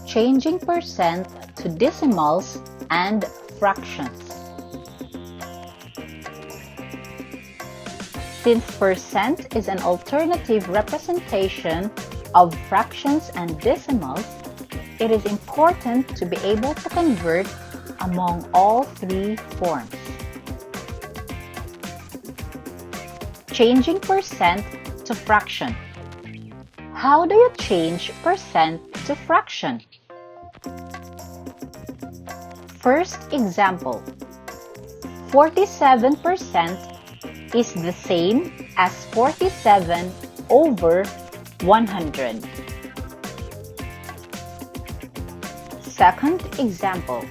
Changing percent to decimals and fractions. Since percent is an alternative representation of fractions and decimals, it is important to be able to convert among all three forms. Changing percent to fraction. How do you change percent to fraction? First example, 47% is the same as 47 over 100. Second example,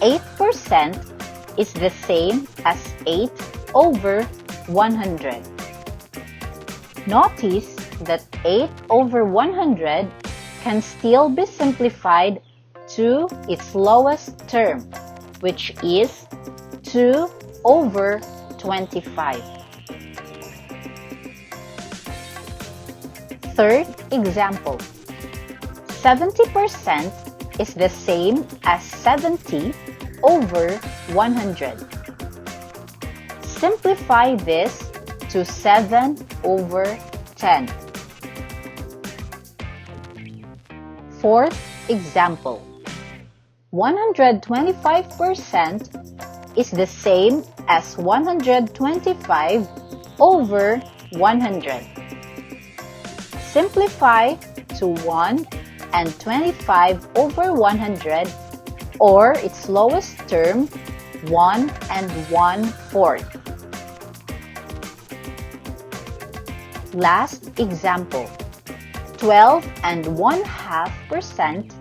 8% is the same as 8 over 100. Notice that 8 over 100 can still be simplified to its lowest term, which is 2 over 25. Third example, 70% is the same as 70 over 100. Simplify this to 7 over 10. Fourth example, 125% is the same as 125 over 100. Simplify to 1 and 25 over 100, or its lowest term, 1 and 1/4. Last example, 12 and 1/2%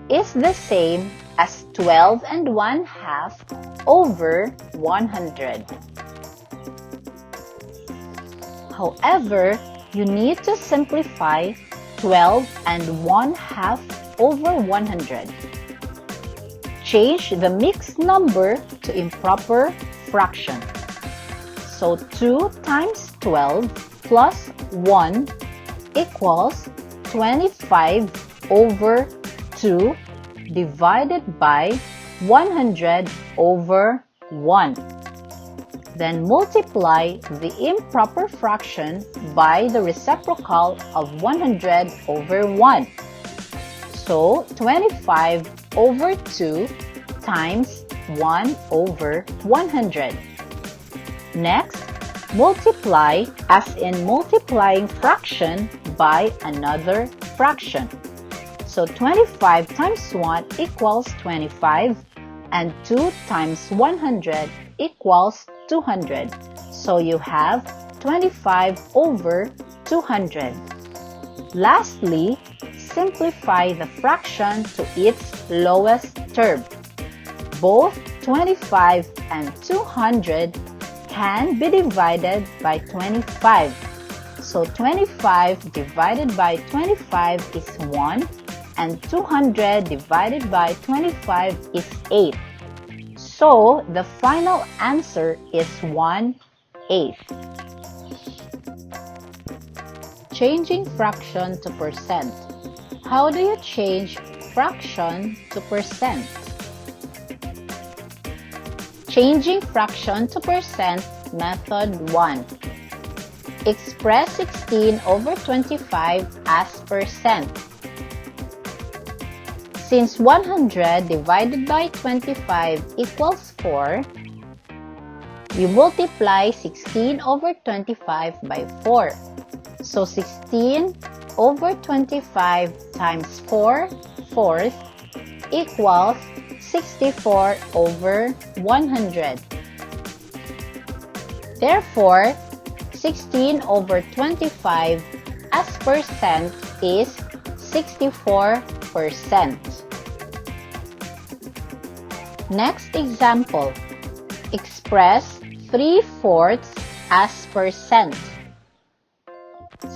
is the same as 12 and 1/2 over 100. However, you need to simplify 12 and 1/2 over 100. Change the mixed number to improper fraction. So 2 times 12 plus 1 equals 25 over 2 divided by 100 over 1. Then multiply the improper fraction by the reciprocal of 100 over 1. So 25 over 2 times 1 over 100. Next, multiply as in multiplying fraction by another fraction. So 25 times 1 equals 25, and 2 times 100 equals 200. So you have 25 over 200. Lastly, simplify the fraction to its lowest term. Both 25 and 200 can be divided by 25. So 25 divided by 25 is 1, and 200 divided by 25 is 8. So the final answer is 1/8. Changing fraction to percent. How do you change fraction to percent? Changing fraction to percent method 1. Express 16 over 25 as percent. Since 100 divided by 25 equals 4, you multiply 16 over 25 by 4. So 16 over 25 times 4/4 equals 64 over 100. Therefore, 16 over 25 as percent is 64%. Next example, express 3/4 as percent.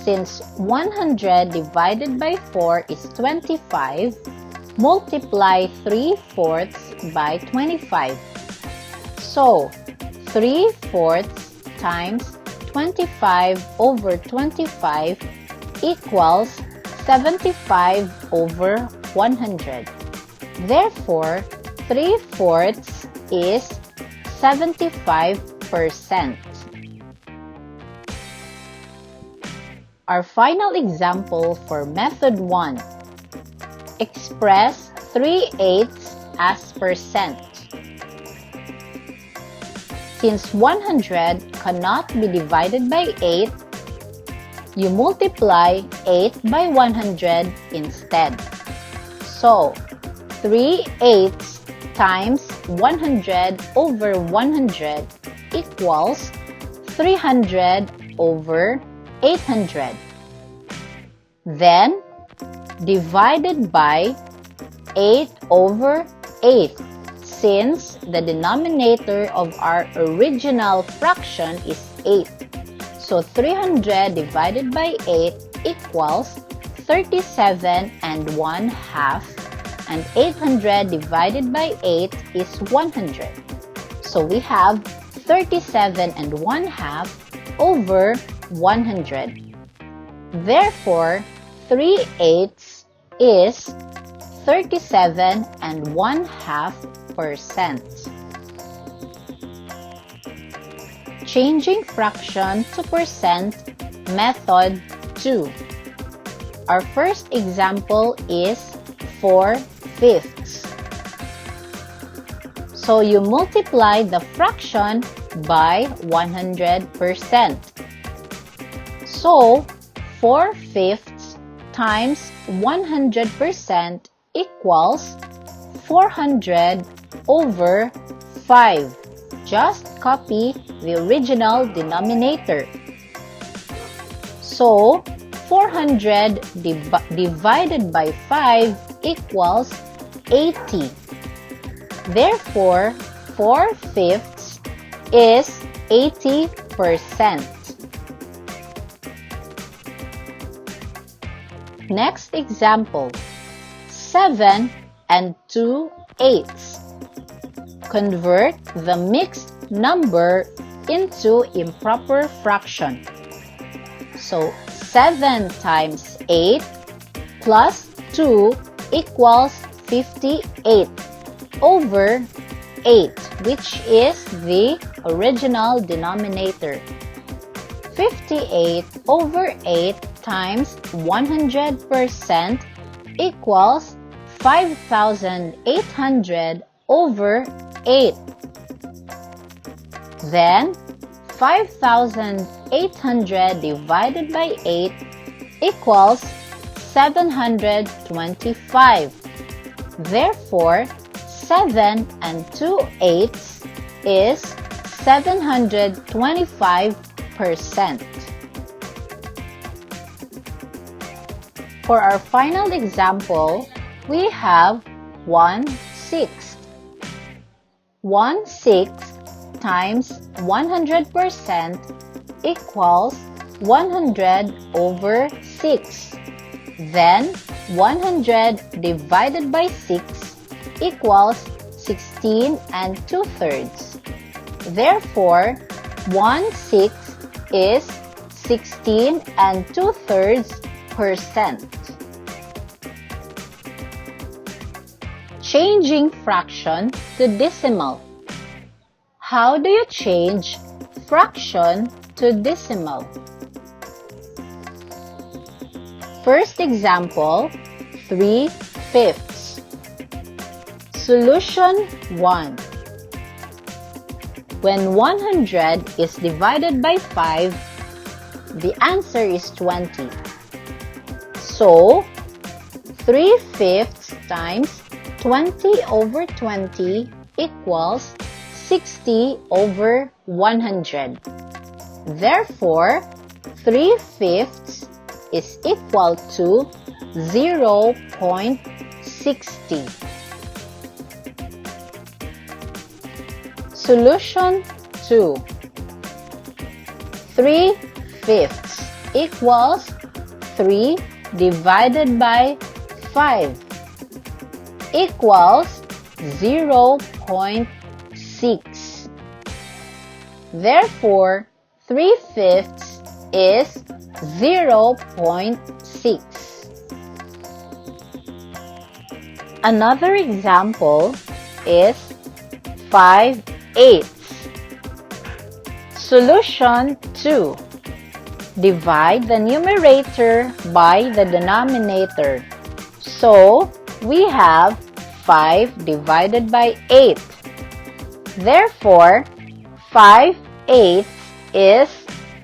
Since 100 divided by 4 is 25, multiply 3/4 by 25. So, 3/4 times 25 over 25 equals 75 over 100. Therefore, 3/4 is 75%. Our final example for method 1. Express 3/8 as percent. Since 100 cannot be divided by 8, you multiply 8 by 100 instead. So, 3/8 times 100 over 100 equals 300 over 800. Then, divided by 8 over 8, since the denominator of our original fraction is 8. So 300 divided by 8 equals 37 and 1/2, and 800 divided by 8 is 100. So we have 37 and 1/2 over 100. Therefore, 3/8 is 37 and 1/2%. Changing fraction to percent, method 2. Our first example is 4/5. So you multiply the fraction by 100%. So 4/5 times 100% equals 400 over 5. Just copy the original denominator. So 400 divided by 5 equals 80. Therefore, 4/5 is 80%. Next example, 7 and 2/8. Convert the mixed number into improper fraction. So 7 times 8 plus 2 equals 58 over 8, which is the original denominator. 58 over 8 times 100% equals 5,800 over 8. Then, 5,800 divided by 8 equals 725. Therefore, 7 and 2/8 is 725%. For our final example, we have 1/6. 1/6 times 100% equals 100 over 6. Then 100 divided by 6 equals 16 and 2/3. Therefore, 1/6 is 16 and 2/3%. Changing fraction to decimal. How do you change fraction to decimal? First example, 3/5. Solution 1. When 100 is divided by 5, the answer is 20. So, 3/5 times 20 over 20 equals 60 over 100. Therefore, 3/5 is equal to 0.60. Solution 2. 3/5 equals 3 divided by 5 equals 0.6. Therefore, 3/5 is 0.6. Another example is 5/8. Solution 2. Divide the numerator by the denominator. So, we have 5 divided by 8. Therefore, 5/8 is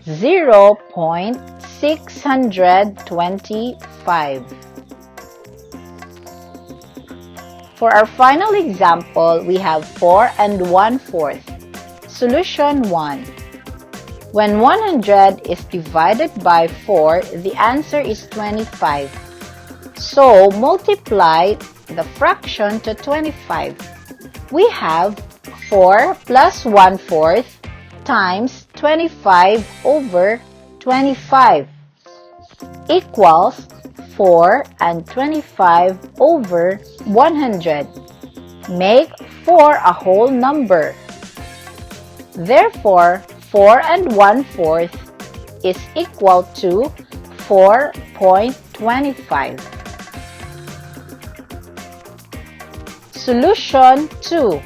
0.625. For our final example, we have 4 1/4. Solution 1. When 100 is divided by 4, the answer is 25. So, multiply the fraction to 25. We have 4 plus 1/4 times 25 over 25 equals 4 and 25 over 100. Make 4 a whole number. Therefore, 4 1/4 is equal to 4.25. Solution 2.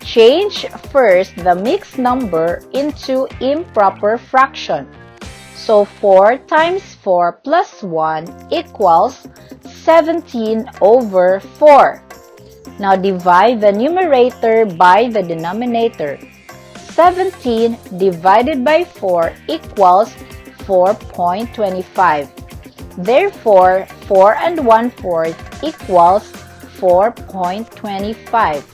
Change first the mixed number into improper fraction. So 4 times 4 plus 1 equals 17 over 4. Now divide the numerator by the denominator. 17 divided by 4 equals 4.25. Therefore, 4 1/4 equals 4.25.